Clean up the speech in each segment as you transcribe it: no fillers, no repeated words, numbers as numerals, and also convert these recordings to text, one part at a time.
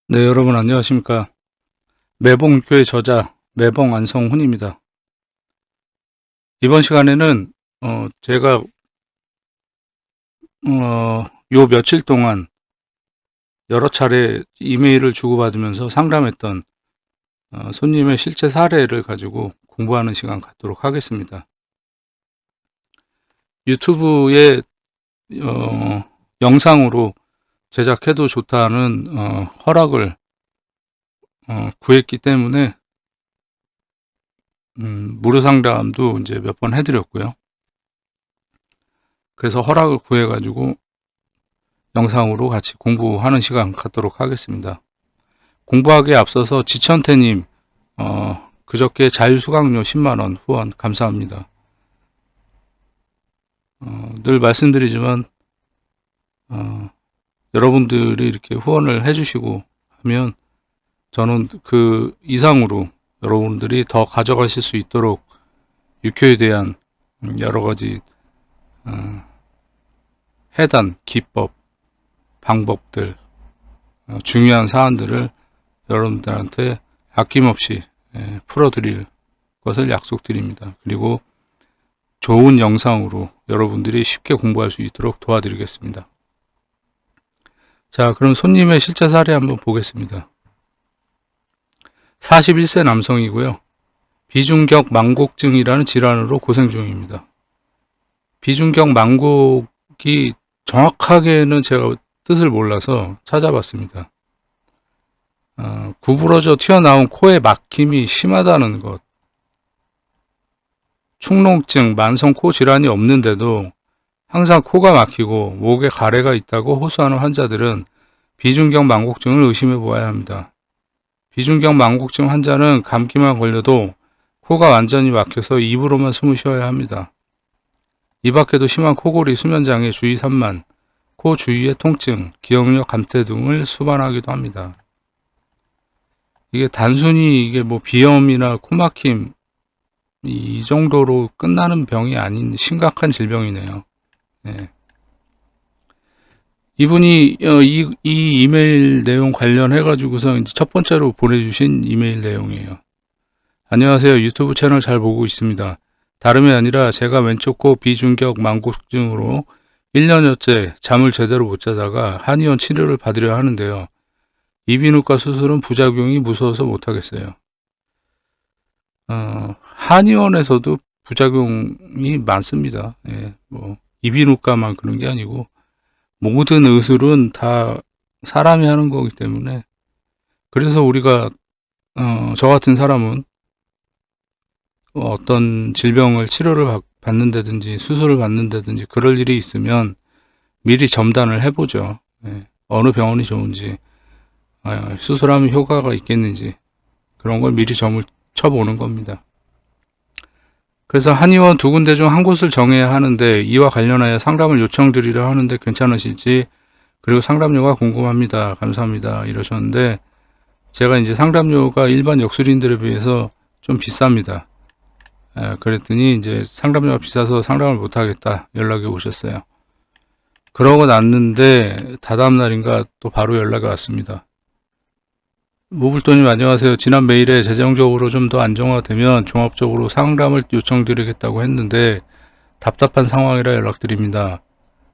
네, 여러분 안녕하십니까. 매봉교회 저자 매봉안성훈입니다. 이번 시간에는 제가 요 며칠 동안 여러 차례 이메일을 주고받으면서 상담했던 손님의 실제 사례를 가지고 공부하는 시간 갖도록 하겠습니다. 유튜브에 영상으로 제작해도 좋다는 허락을 구했기 때문에 무료 상담도 이제 몇 번 해드렸고요. 그래서 허락을 구해가지고 영상으로 같이 공부하는 시간 갖도록 하겠습니다. 공부하기에 앞서서 지천태님 그저께 자유수강료 10만원 후원 감사합니다. 늘 말씀드리지만 여러분들이 이렇게 후원을 해주시고 하면 저는 그 이상으로 여러분들이 더 가져가실 수 있도록 유교에 대한 여러가지 해단, 기법, 방법들, 중요한 사안들을 여러분들한테 아낌없이 풀어드릴 것을 약속드립니다. 그리고 좋은 영상으로 여러분들이 쉽게 공부할 수 있도록 도와드리겠습니다. 자, 그럼 손님의 실제 사례 한번 보겠습니다. 41세 남성이고요. 비중격 망곡증이라는 질환으로 고생 중입니다. 비중격 망곡이 정확하게는 제가 뜻을 몰라서 찾아봤습니다. 구부러져 튀어나온 코의 막힘이 심하다는 것, 축농증, 만성 코 질환이 없는데도 항상 코가 막히고 목에 가래가 있다고 호소하는 환자들은 비중격 망곡증을 의심해 보아야 합니다. 비중격 망곡증 환자는 감기만 걸려도 코가 완전히 막혀서 입으로만 숨을 쉬어야 합니다. 이 밖에도 심한 코골이, 수면장애, 주의 산만, 코 주위의 통증, 기억력 감퇴 등을 수반하기도 합니다. 이게 단순히 이게 뭐 비염이나 코막힘 이 정도로 끝나는 병이 아닌 심각한 질병이네요. 네. 이분이 이 이메일 내용 관련해 가지고서 첫 번째로 보내주신 이메일 내용이에요. 안녕하세요. 유튜브 채널 잘 보고 있습니다. 다름이 아니라 제가 왼쪽 코 비중격 망곡증으로 1년여째 잠을 제대로 못 자다가 한의원 치료를 받으려 하는데요. 이비인후과 수술은 부작용이 무서워서 못하겠어요. 한의원에서도 부작용이 많습니다. 예, 뭐 이비인후과만 그런 게 아니고 모든 의술은 다 사람이 하는 거기 때문에 그래서 우리가 저 같은 사람은 어떤 질병을 치료를 받는다든지 수술을 받는다든지 그럴 일이 있으면 미리 점단을 해보죠. 예, 어느 병원이 좋은지 수술하면 효과가 있겠는지 그런 걸 미리 점을 쳐보는 겁니다. 그래서 한의원 두 군데 중 한 곳을 정해야 하는데 이와 관련하여 상담을 요청드리려 하는데 괜찮으실지 그리고 상담료가 궁금합니다. 감사합니다. 이러셨는데 제가 이제 상담료가 일반 역술인들에 비해서 좀 비쌉니다. 그랬더니 이제 상담료가 비싸서 상담을 못하겠다 연락이 오셨어요. 그러고 났는데 다다음 날인가 또 바로 연락이 왔습니다. 무불도님 안녕하세요. 지난 메일에 재정적으로 좀 더 안정화되면 종합적으로 상담을 요청드리겠다고 했는데 답답한 상황이라 연락드립니다.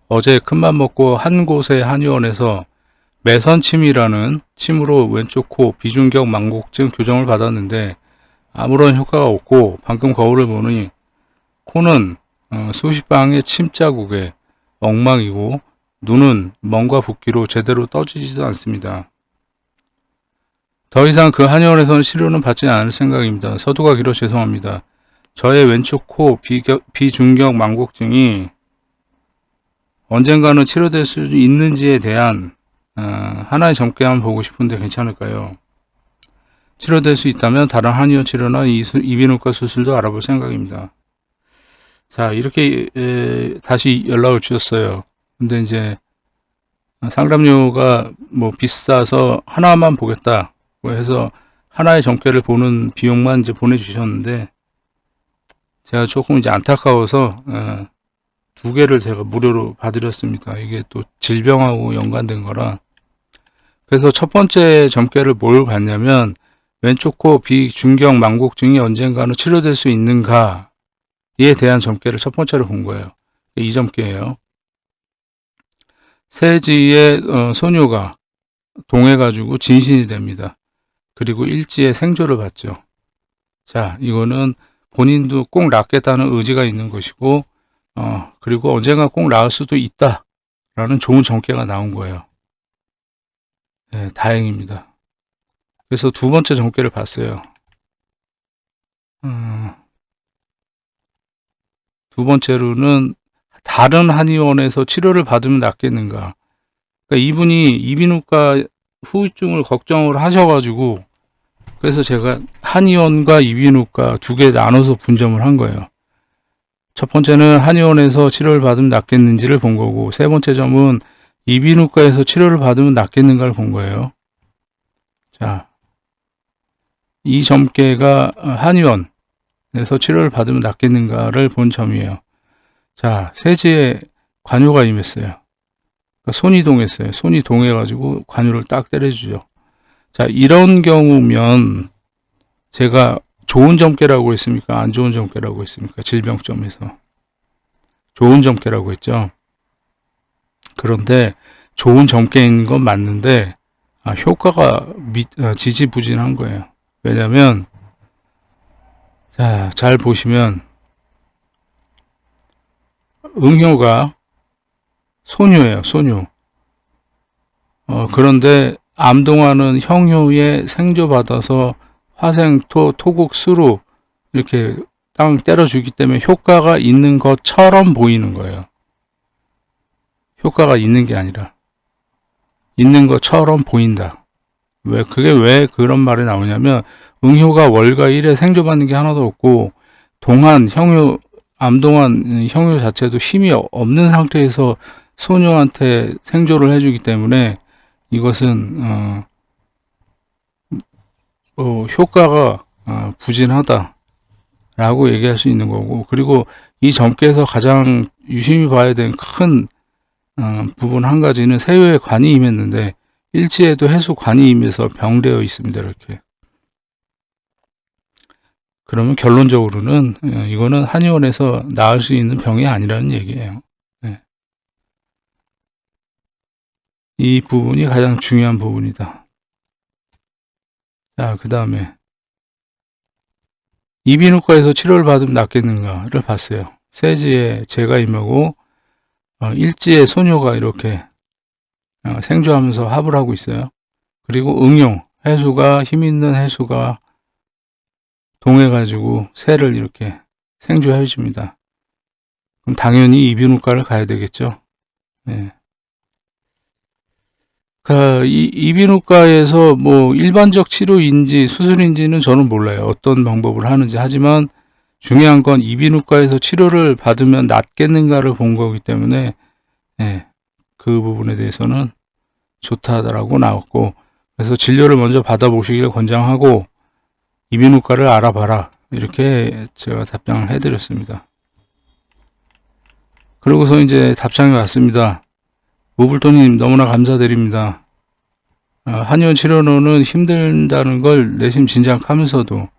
어제 큰맘 먹고 한 곳의 한의원에서 매선침이라는 침으로 왼쪽 코 비중격 망곡증 교정을 받았는데 아무런 효과가 없고 방금 거울을 보니 코는 수십 방의 침자국에 엉망이고 눈은 멍과 붓기로 제대로 떠지지도 않습니다. 더 이상 그 한의원에서는 치료는 받지 않을 생각입니다. 서두가 길어 죄송합니다. 저의 왼쪽 코 비중격 망곡증이 언젠가는 치료될 수 있는지에 대한 하나의 점괘 한번 보고 싶은데 괜찮을까요? 치료될 수 있다면 다른 한의원 치료나 이비인후과 수술도 알아볼 생각입니다. 자, 이렇게 다시 연락을 주셨어요. 근데 이제 상담료가 뭐 비싸서 하나만 보겠다 해서 하나의 점괘를 보는 비용만 이제 보내주셨는데 제가 조금 이제 안타까워서 두 개를 제가 무료로 봐드렸습니다. 이게 또 질병하고 연관된 거라 그래서 첫 번째 점괘를 뭘 봤냐면 왼쪽 코 비중경 망곡증이 언젠가는 치료될 수 있는가에 대한 점괘를 첫 번째로 본 거예요. 이 점괘예요. 세지의 소녀가 동해가지고 진신이 됩니다. 그리고 일지의 생조를 받죠. 자, 이거는 본인도 꼭 낫겠다는 의지가 있는 것이고, 그리고 언젠가 꼭 나을 수도 있다라는 좋은 점괘가 나온 거예요. 네, 다행입니다. 그래서 두 번째 점괘를 봤어요. 두 번째로는 다른 한의원에서 치료를 받으면 낫겠는가. 그러니까 이분이 이비인후과 후유증을 걱정을 하셔가지고, 그래서 제가 한의원과 이비인후과 두 개 나눠서 분점을 한 거예요. 첫 번째는 한의원에서 치료를 받으면 낫겠는지를 본 거고, 세 번째 점은 이비인후과에서 치료를 받으면 낫겠는가를 본 거예요. 자, 이 점괘가 한의원에서 치료를 받으면 낫겠는가를 본 점이에요. 자, 세지에 관유가 임했어요. 그러니까 손이 동했어요. 손이 동해가지고 관유를 딱 때려주죠. 자, 이런 경우면 제가 좋은 점괘라고 했습니까? 안 좋은 점괘라고 했습니까? 질병점에서. 좋은 점괘라고 했죠. 그런데 좋은 점괘인 건 맞는데 효과가 지지부진한 거예요. 왜냐면 자, 잘 보시면 응효가 소녀예요. 소녀. 그런데 암동화는 형효에 생조받아서 화생토, 토국, 수로 이렇게 땅 때려주기 때문에 효과가 있는 것처럼 보이는 거예요. 효과가 있는 게 아니라 있는 것처럼 보인다. 그게 왜 그런 말이 나오냐면 응효가 월과 일에 생조받는 게 하나도 없고 동안 형효, 암동안 형효 자체도 힘이 없는 상태에서 소녀한테 생조를 해주기 때문에 이것은 효과가 부진하다라고 얘기할 수 있는 거고, 그리고 이 점괘에서 가장 유심히 봐야 되는 큰 부분 한 가지는 세유에 관이 임했는데 일지에도 해수 관이 임해서 병되어 있습니다. 이렇게. 그러면 결론적으로는 이거는 한의원에서 나을 수 있는 병이 아니라는 얘기예요. 네. 이 부분이 가장 중요한 부분이다. 자, 그 다음에 이비인후과에서 치료를 받으면 낫겠는가를 봤어요. 세지에 재가 임하고 일지에 소녀가 이렇게 생조하면서 합을 하고 있어요. 그리고 응용, 해수가 힘있는 해수가 동해가지고 새를 이렇게 생조해 줍니다. 그럼 당연히 이비인후과를 가야 되겠죠. 네. 이비인후과에서 뭐 일반적 치료인지 수술인지는 저는 몰라요. 어떤 방법을 하는지. 하지만 중요한 건 이비인후과에서 치료를 받으면 낫겠는가를 본 거기 때문에 그 부분에 대해서는 좋다라고 나왔고, 그래서 진료를 먼저 받아보시길 권장하고 이비인후과를 알아봐라, 이렇게 제가 답장을 해드렸습니다. 그러고서 이제 답장이 왔습니다. 무불도님 너무나 감사드립니다. 한의원 치료로는 힘들다는 걸 내심 진작하면서도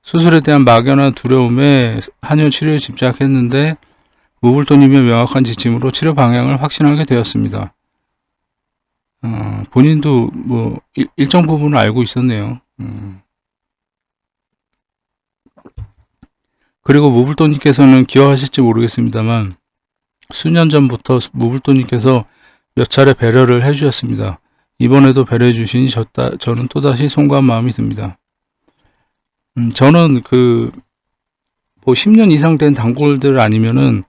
수술에 대한 막연한 두려움에 한의원 치료에 집착했는데 무불도님의 명확한 지침으로 치료 방향을 확신하게 되었습니다. 본인도 뭐 일정 부분을 알고 있었네요. 그리고 무불도님께서는 기억하실지 모르겠습니다만 수년 전부터 무불도님께서 몇 차례 배려를 해주셨습니다. 이번에도 배려해 주시니 저는 또다시 송구한 마음이 듭니다. 저는 뭐 10년 이상 된 단골들 아니면은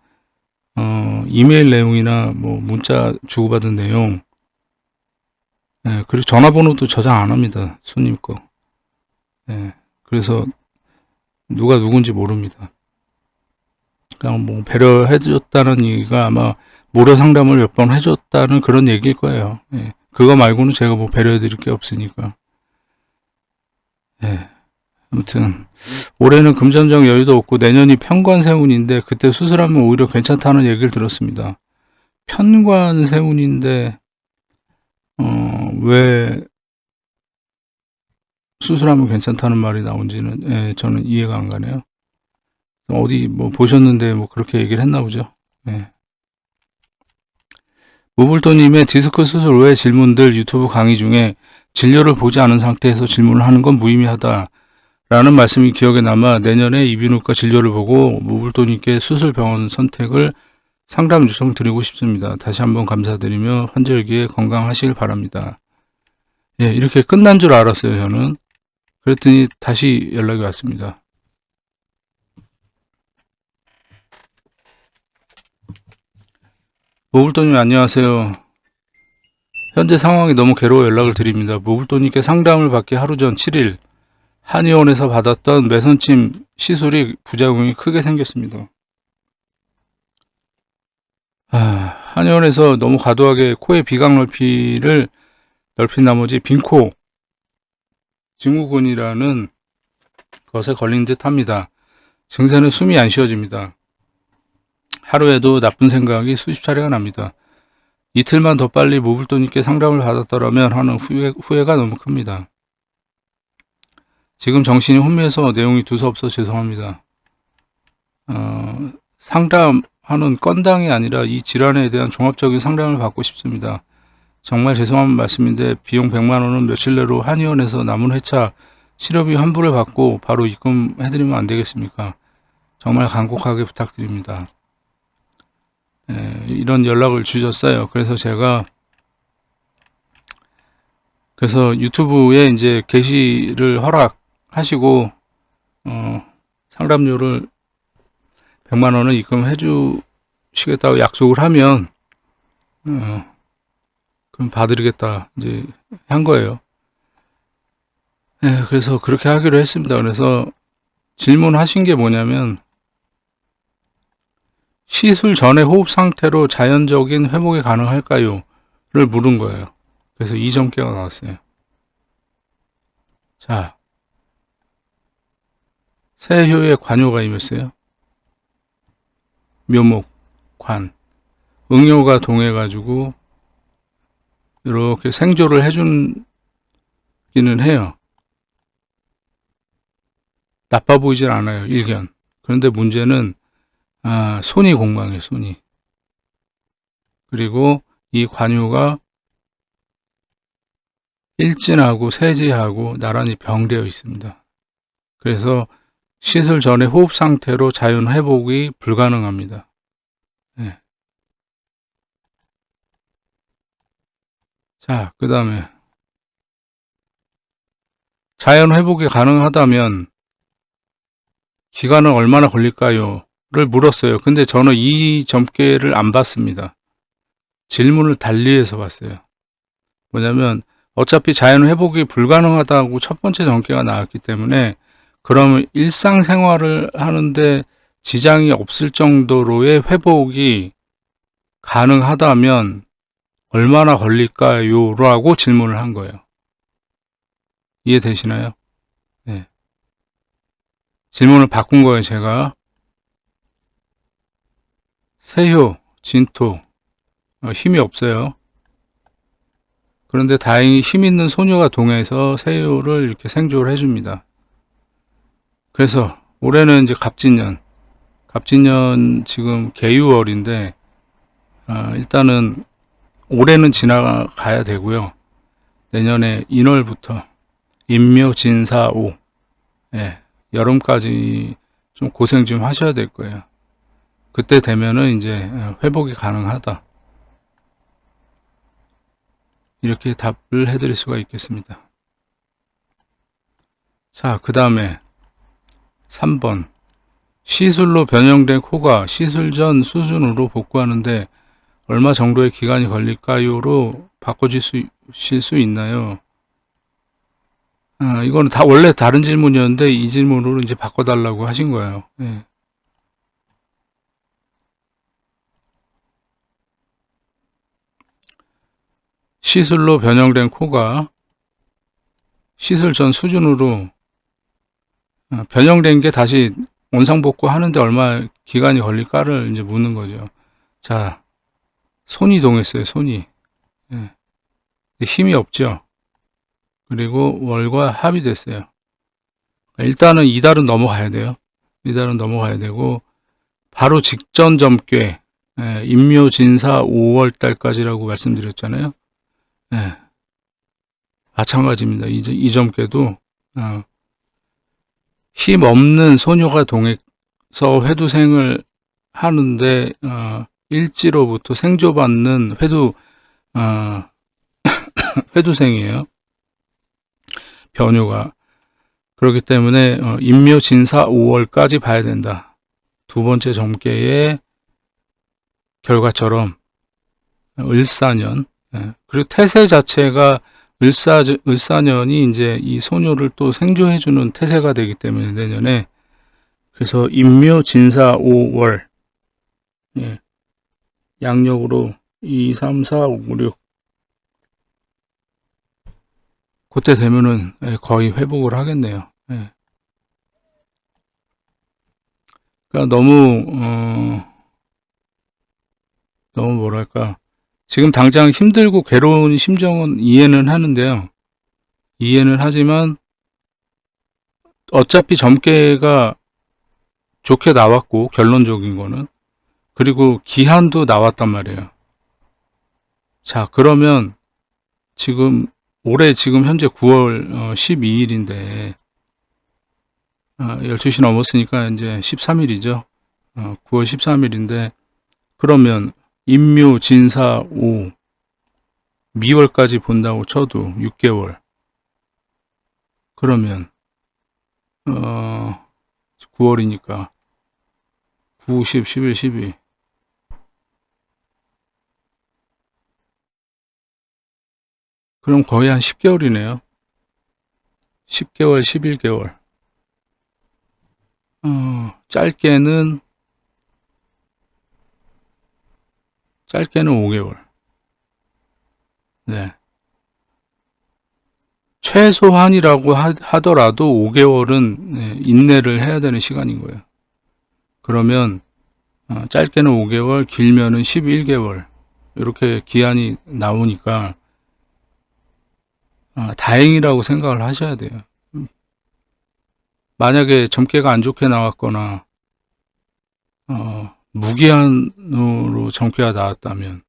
이메일 내용이나 뭐 문자 주고받은 내용, 그리고 전화번호도 저장 안 합니다. 손님 거. 그래서 누가 누군지 모릅니다. 그냥 뭐 배려해 줬다는 얘기가 아마 무료 상담을 몇 번 해줬다는 그런 얘기일 거예요. 그거 말고는 제가 뭐 배려해 드릴 게 없으니까. 아무튼 올해는 금전적 여유도 없고 내년이 편관세운인데 그때 수술하면 오히려 괜찮다는 얘기를 들었습니다. 편관세운인데 왜 수술하면 괜찮다는 말이 나온지는 저는 이해가 안 가네요. 어디 뭐 보셨는데 뭐 그렇게 얘기를 했나 보죠. 무불도님의 디스크 수술 외 질문들 유튜브 강의 중에 진료를 보지 않은 상태에서 질문을 하는 건 무의미하다 라는 말씀이 기억에 남아 내년에 이비인후과 진료를 보고 무불도님께 수술 병원 선택을 상담 요청 드리고 싶습니다. 다시 한번 감사드리며 환절기에 건강하시길 바랍니다. 이렇게 끝난 줄 알았어요, 저는. 그랬더니 다시 연락이 왔습니다. 무불도님 안녕하세요. 현재 상황이 너무 괴로워 연락을 드립니다. 무불도님께 상담을 받기 하루 전 7일 한의원에서 받았던 매선침 시술이 부작용이 크게 생겼습니다. 한의원에서 너무 과도하게 코의 비강 넓이를 넓힌 나머지 빈코 증후군이라는 것에 걸린 듯 합니다. 증세는 숨이 안 쉬어집니다. 하루에도 나쁜 생각이 수십 차례가 납니다. 이틀만 더 빨리 무불도님께 상담을 받았더라면 하는 후회가 너무 큽니다. 지금 정신이 혼미해서 내용이 두서없어 죄송합니다. 상담하는 건당이 아니라 이 질환에 대한 종합적인 상담을 받고 싶습니다. 정말 죄송한 말씀인데 비용 100만원은 며칠 내로 한의원에서 남은 회차 치료비 환불을 받고 바로 입금해드리면 안 되겠습니까? 정말 간곡하게 부탁드립니다. 이런 연락을 주셨어요. 그래서 제가 유튜브에 이제 게시를 허락하시고 상담료를 100만원을 입금해 주시겠다고 약속을 하면 그럼 봐드리겠다 이제 한 거예요. 그래서 그렇게 하기로 했습니다. 그래서 질문하신 게 뭐냐면 시술 전의 호흡 상태로 자연적인 회복이 가능할까요? 를 물은 거예요. 그래서 2점께가 나왔어요. 자, 세효에 관효가 임했어요. 묘목, 관, 응효가 동해가지고 이렇게 생조를 해주기는 해요. 나빠 보이진 않아요, 일견. 그런데 문제는 손이 공방이에요, 손이. 그리고 이 관효가 일진하고 세지하고 나란히 병되어 있습니다. 그래서 시술 전에 호흡 상태로 자연 회복이 불가능합니다. 자, 그 다음에 자연 회복이 가능하다면 기간은 얼마나 걸릴까요? 를 물었어요. 근데 저는 이 점괘를 안 봤습니다. 질문을 달리해서 봤어요. 뭐냐면 어차피 자연 회복이 불가능하다고 첫 번째 점괘가 나왔기 때문에 그러면 일상생활을 하는데 지장이 없을 정도로의 회복이 가능하다면 얼마나 걸릴까요? 라고 질문을 한 거예요. 이해되시나요? 네. 질문을 바꾼 거예요, 제가. 세효, 진토, 힘이 없어요. 그런데 다행히 힘 있는 소녀가 동해서 세효를 이렇게 생조를 해줍니다. 그래서 올해는 이제 갑진년 지금 개유월인데 일단은 올해는 지나가야 되고요. 내년에 인월부터 인묘진사오 여름까지 좀 고생 좀 하셔야 될 거예요. 그때 되면은 이제 회복이 가능하다. 이렇게 답을 해드릴 수가 있겠습니다. 자, 그 다음에 3번. 시술로 변형된 코가 시술 전 수준으로 복구하는데 얼마 정도의 기간이 걸릴까요?로 바꿔주실 수 있나요? 이거는 다 원래 다른 질문이었는데 이 질문으로 이제 바꿔달라고 하신 거예요. 시술로 변형된 코가 시술 전 수준으로 변형된 게 다시 원상복구 하는데 얼마 기간이 걸릴까를 이제 묻는 거죠. 자, 손이 동했어요, 손이. 힘이 없죠. 그리고 월과 합이 됐어요. 일단은 이달은 넘어가야 돼요. 이달은 넘어가야 되고, 바로 직전 점괘, 임묘진사 5월 달까지라고 말씀드렸잖아요. 마찬가지입니다. 이 점괘도 힘 없는 소녀가 동해서 회두생을 하는데 일지로부터 생조받는 회두생이에요. 변효가. 그렇기 때문에 임묘진사 5월까지 봐야 된다. 두 번째 점괘의 결과처럼 을사년, 그리고 태세 자체가 을사년이 이제 이 소녀를 또 생조해주는 태세가 되기 때문에 내년에, 그래서 임묘진사 5월, 양력으로 2, 3, 4, 5, 6 그때 되면은 거의 회복을 하겠네요. 그러니까 너무 뭐랄까, 지금 당장 힘들고 괴로운 심정은 이해는 하는데요. 이해는 하지만 어차피 점괘가 좋게 나왔고, 결론적인 거는, 그리고 기한도 나왔단 말이에요. 자, 그러면 올해 지금 현재 9월 12일인데 12시 넘었으니까 이제 13일이죠. 9월 13일인데, 그러면 임묘 진사 5 미월까지 본다고 쳐도 6개월. 그러면 9월이니까 9, 10, 11, 12. 그럼 거의 한 10개월이네요. 10개월, 11개월. 짧게는 5개월. 네. 최소한이라고 하더라도 5개월은 인내를 해야 되는 시간인 거예요. 그러면 짧게는 5개월, 길면은 11개월 이렇게 기한이 나오니까 다행이라고 생각을 하셔야 돼요. 만약에 점괘가 안 좋게 나왔거나 무기한으로 점괘가 나왔다면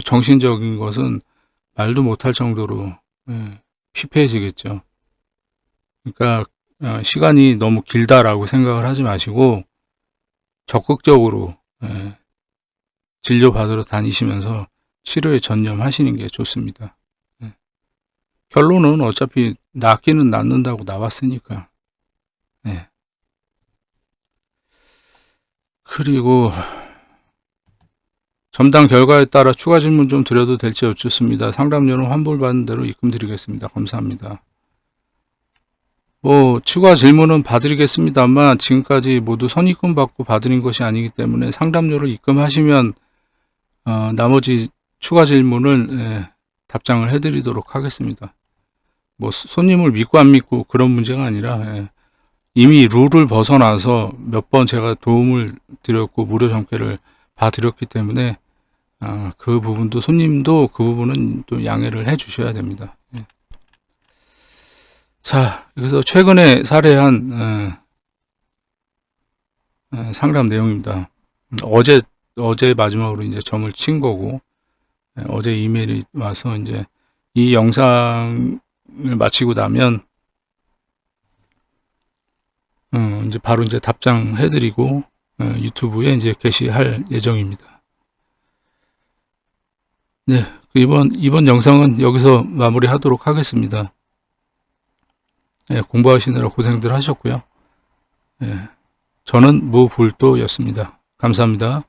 정신적인 것은 말도 못할 정도로 피폐해지겠죠. 그러니까 시간이 너무 길다라고 생각을 하지 마시고 적극적으로 진료받으러 다니시면서 치료에 전념하시는 게 좋습니다. 결론은 어차피 낫기는 낫는다고 나왔으니까. 그리고 점당 결과에 따라 추가 질문 좀 드려도 될지 여쭙습니다. 상담료는 환불받은 대로 입금드리겠습니다. 감사합니다. 추가 질문은 봐드리겠습니다만 지금까지 모두 선입금 받고 봐드린 것이 아니기 때문에 상담료를 입금하시면 나머지 추가 질문을 답장을 해드리도록 하겠습니다. 손님을 믿고 안 믿고 그런 문제가 아니라 이미 룰을 벗어나서 몇 번 제가 도움을 드렸고 무료 점괘를 봐드렸기 때문에 그 부분도 손님도 그 부분은 또 양해를 해 주셔야 됩니다. 자, 그래서 최근에 사례한 상담 내용입니다. 어제 마지막으로 이제 점을 친 거고, 어제 이메일이 와서 이제 이 영상을 마치고 나면 이제 바로 이제 답장해드리고 유튜브에 이제 게시할 예정입니다. 네, 이번 영상은 여기서 마무리하도록 하겠습니다. 공부하시느라 고생들 하셨고요. 저는 무불도였습니다. 감사합니다.